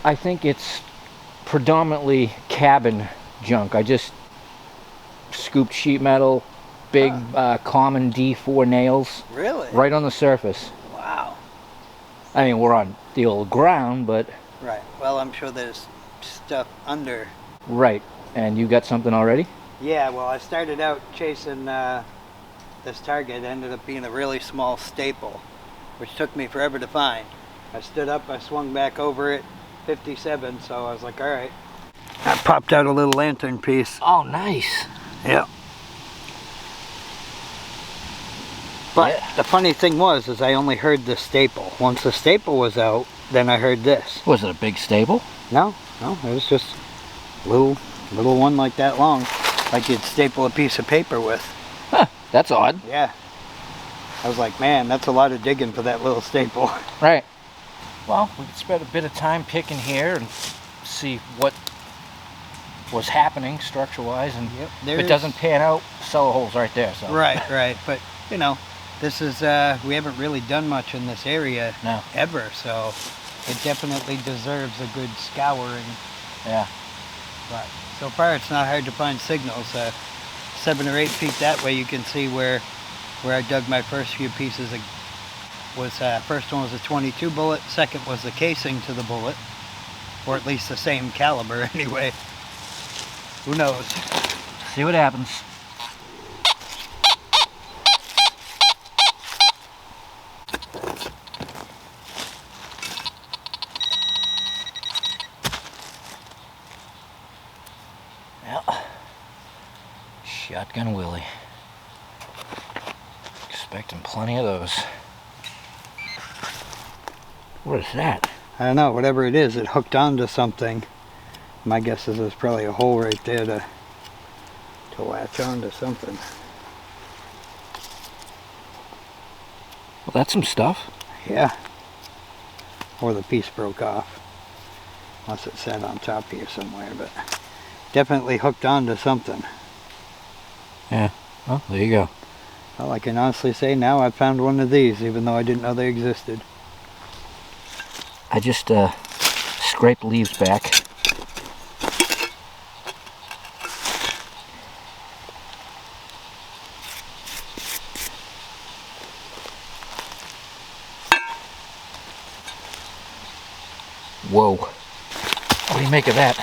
I think it's predominantly cabin junk. I just scooped sheet metal, big common D4 nails. Really? Right on the surface. Wow. I mean, we're on the old ground, but... Right. Well, I'm sure there's stuff under. Right. And you got something already? Yeah, well, I started out chasing this target. It ended up being a really small staple, which took me forever to find. I stood up, I swung back over it, 57, so I was like, all right. I popped out a little lantern piece. Oh, nice. Yeah. But the funny thing was I only heard the staple. Once the staple was out, then I heard this. Was it a big staple? No, it was just a little one like that long, like you'd staple a piece of paper with. Huh, that's odd. Yeah. I was like, man, that's a lot of digging for that little staple. Right. Well, we could spend a bit of time picking here and see what was happening structure-wise, and if it doesn't pan out, cellar holes right there. So. Right. But, you know, this is, we haven't really done much in this area ever, so it definitely deserves a good scouring. Yeah. But so far it's not hard to find signals. 7 or 8 feet that way you can see where I dug my first few pieces. First one was a 22 bullet, second was the casing to the bullet, or at least the same caliber anyway. Who knows? See what happens. Well, Shotgun Willie. Expecting plenty of those. What is that? I don't know, whatever it is, it hooked onto something. My guess is there's probably a hole right there to latch onto something. Well, that's some stuff. Yeah. Or the piece broke off. Unless it sat on top here somewhere, but definitely hooked onto something. Yeah, well, there you go. Well, I can honestly say now I've found one of these, even though I didn't know they existed. I just scraped leaves back. Whoa. What do you make of that?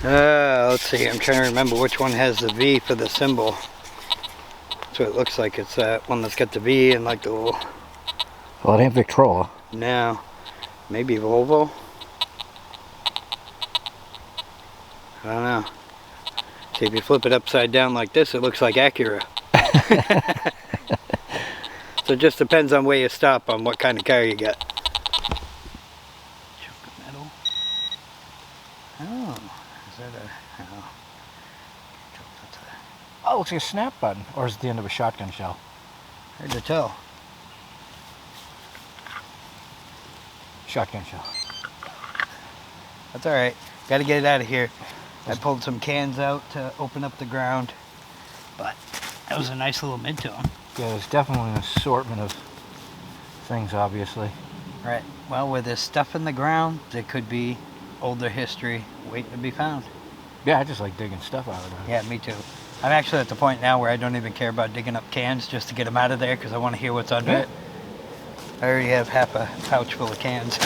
Let's see, I'm trying to remember which one has the V for the symbol. That's what it looks like. It's that one that's got the V and like the little... Well, it ain't Victrola. No. Maybe Volvo? I don't know. See, if you flip it upside down like this, it looks like Acura. So it just depends on where you stop on what kind of car you get. Metal. Oh, is that a... Oh. Oh, it looks like a snap button. Or is it the end of a shotgun shell? Hard to tell. Shotgun shell. That's alright. Gotta get it out of here. I pulled some cans out to open up the ground. But that was a nice little mid-tone. Yeah, there's definitely an assortment of things, obviously. Right. Well, with this stuff in the ground, there could be older history waiting to be found. Yeah, I just like digging stuff out of there. Yeah, me too. I'm actually at the point now where I don't even care about digging up cans just to get them out of there because I want to hear what's under it. I already have half a pouch full of cans.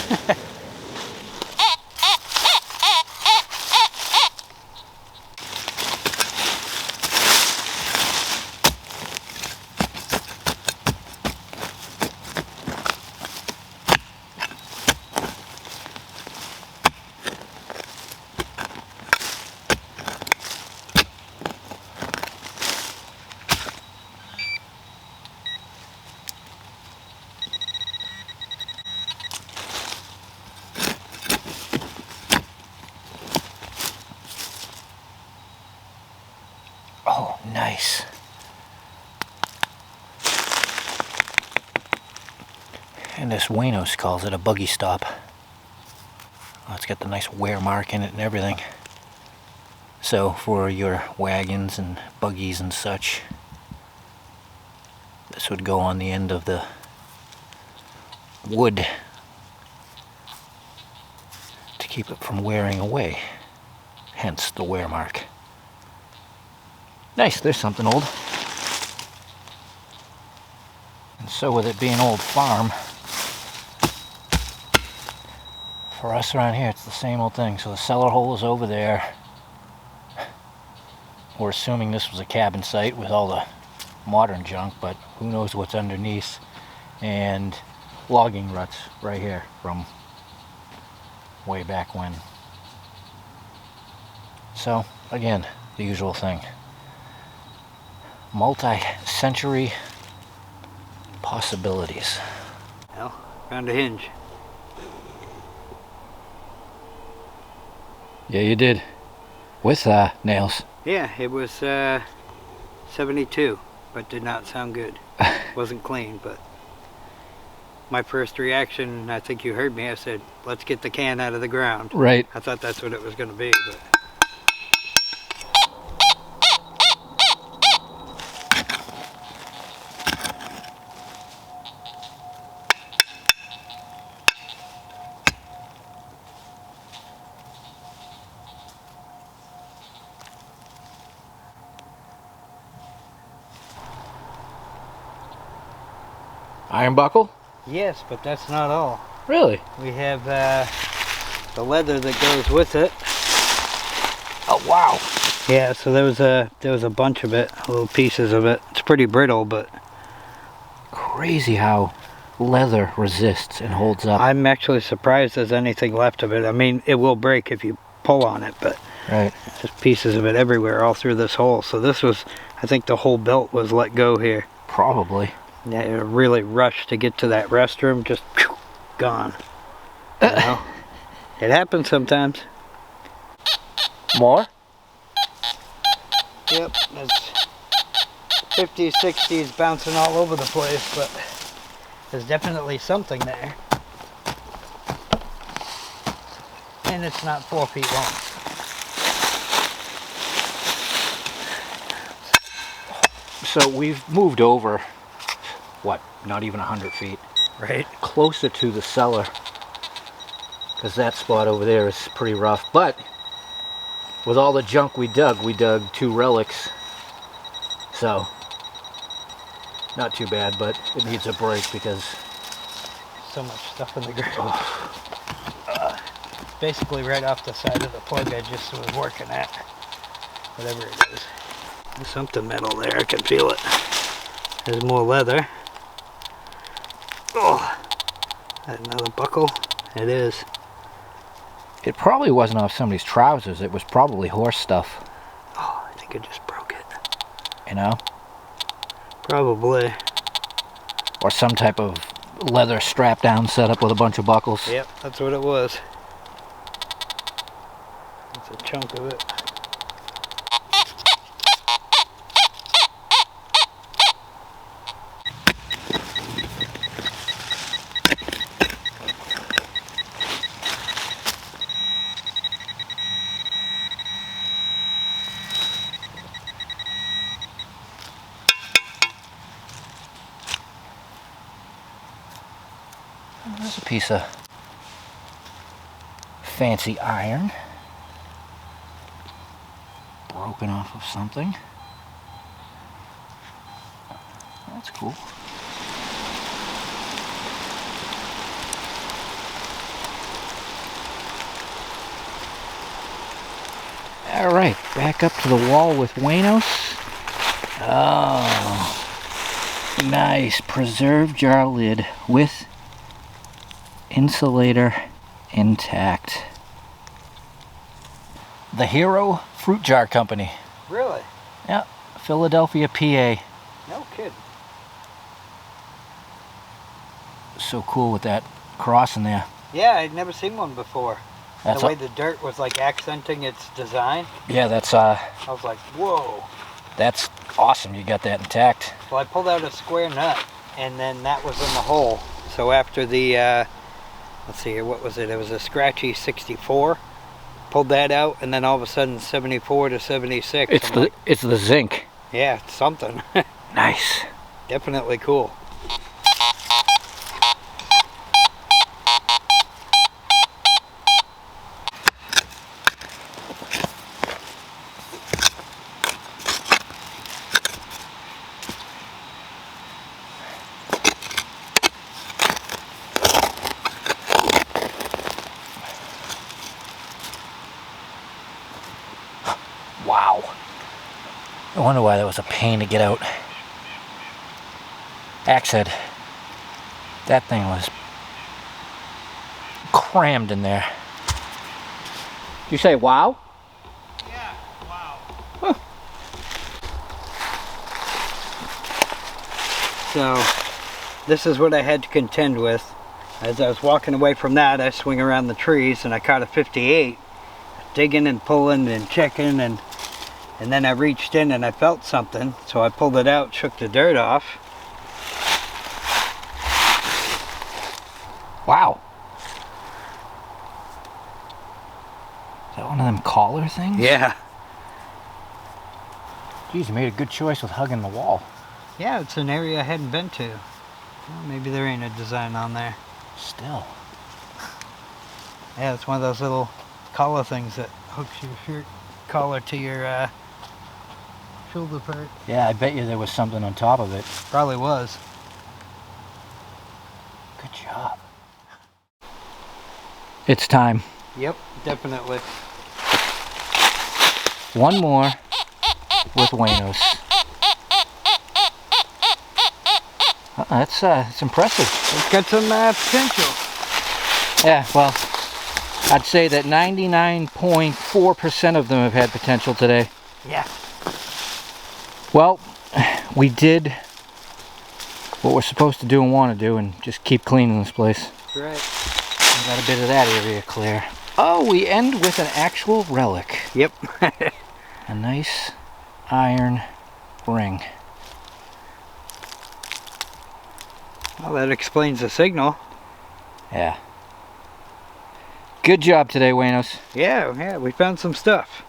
Oh, nice. And this Wanos calls it a buggy stop. Oh, it's got the nice wear mark in it and everything. So for your wagons and buggies and such, this would go on the end of the wood keep it from wearing away. Hence the wear mark. Nice, there's something old. And so with it being an old farm, for us around here it's the same old thing. So the cellar hole is over there. We're assuming this was a cabin site with all the modern junk, but who knows what's underneath. And logging ruts right here from way back when. So again, the usual thing. Multi-century possibilities. Well, found a hinge. Yeah, you did. With nails. Yeah, it was 72, but did not sound good. Wasn't clean, but my first reaction, I think you heard me, I said, let's get the can out of the ground. Right. I thought that's what it was going to be, but... Iron buckle? Yes, but that's not all. Really? We have the leather that goes with it. Oh wow. Yeah, so there was a bunch of it, little pieces of it. It's pretty brittle, but Crazy how leather resists and holds up. I'm actually surprised there's anything left of it. I mean, it will break if you pull on it, but Right. there's pieces of it everywhere, all through this hole. So this was, I think the whole belt was let go here. Probably. Yeah, it really rushed to get to that restroom, just phew, gone. You know? It happens sometimes. More? Yep, there's 50s, 60s bouncing all over the place, but there's definitely something there. And it's not 4 feet long. So we've moved over, what, not even 100 feet, Right. closer to the cellar, because that spot over there is pretty rough. But with all the junk we dug 2 relics, so not too bad, but it needs a break because So much stuff in the ground. Basically right off the side of the plug I just was working at. Whatever it is. There's something metal there, I can feel it. There's more leather. Oh, that another buckle? It is. it probably wasn't off somebody's trousers. It was probably horse stuff, Oh, I think I just broke it. you know, Probably. or some type of leather strap down setup with a bunch of buckles. Yep, that's what it was. That's a chunk of it. There's a piece of fancy iron broken off of something. That's cool. All right, back up to the wall with Wanos. Oh, nice preserved jar lid with insulator intact. The Hero Fruit Jar Company. Really? Yeah, Philadelphia, PA. No kidding. So cool with that cross in there. Yeah, I'd never seen one before. That's The way the dirt was like accenting its design. yeah, that's I was like, whoa. that's awesome. You got that intact. Well, I pulled out a square nut, and then that was in the hole. So after the, let's see here, what was it? It was a scratchy 64. Pulled that out, and then all of a sudden 74 to 76. It's the zinc. Yeah, it's something. Nice. Definitely cool. I wonder why that was a pain to get out. Axe head. That thing was crammed in there. Did you say wow? Yeah, wow. Huh. So, this is what I had to contend with. As I was walking away from that, I swing around the trees and I caught a 58. Digging and pulling and checking, and then I reached in and I felt something. So I pulled it out, shook the dirt off. Wow. Is that one of them collar things? Yeah. Geez, you made a good choice with hugging the wall. Yeah, it's an area I hadn't been to. Well, maybe there ain't a design on there. Still. Yeah, it's one of those little collar things that hooks your shirt collar to your shoulder part. Yeah, I bet you there was something on top of it. Probably was. Good job. It's time. Yep, definitely. One more with Waynos. That's impressive. It's got some potential. Yeah, well, I'd say that 99.4% of them have had potential today. Yeah. Well, we did what we're supposed to do and want to do, and just keep cleaning this place. That's right. We got a bit of that area clear. Oh, we end with an actual relic. Yep. A nice iron ring. Well, that explains the signal. Yeah. Good job today, Waynos. Yeah, we found some stuff.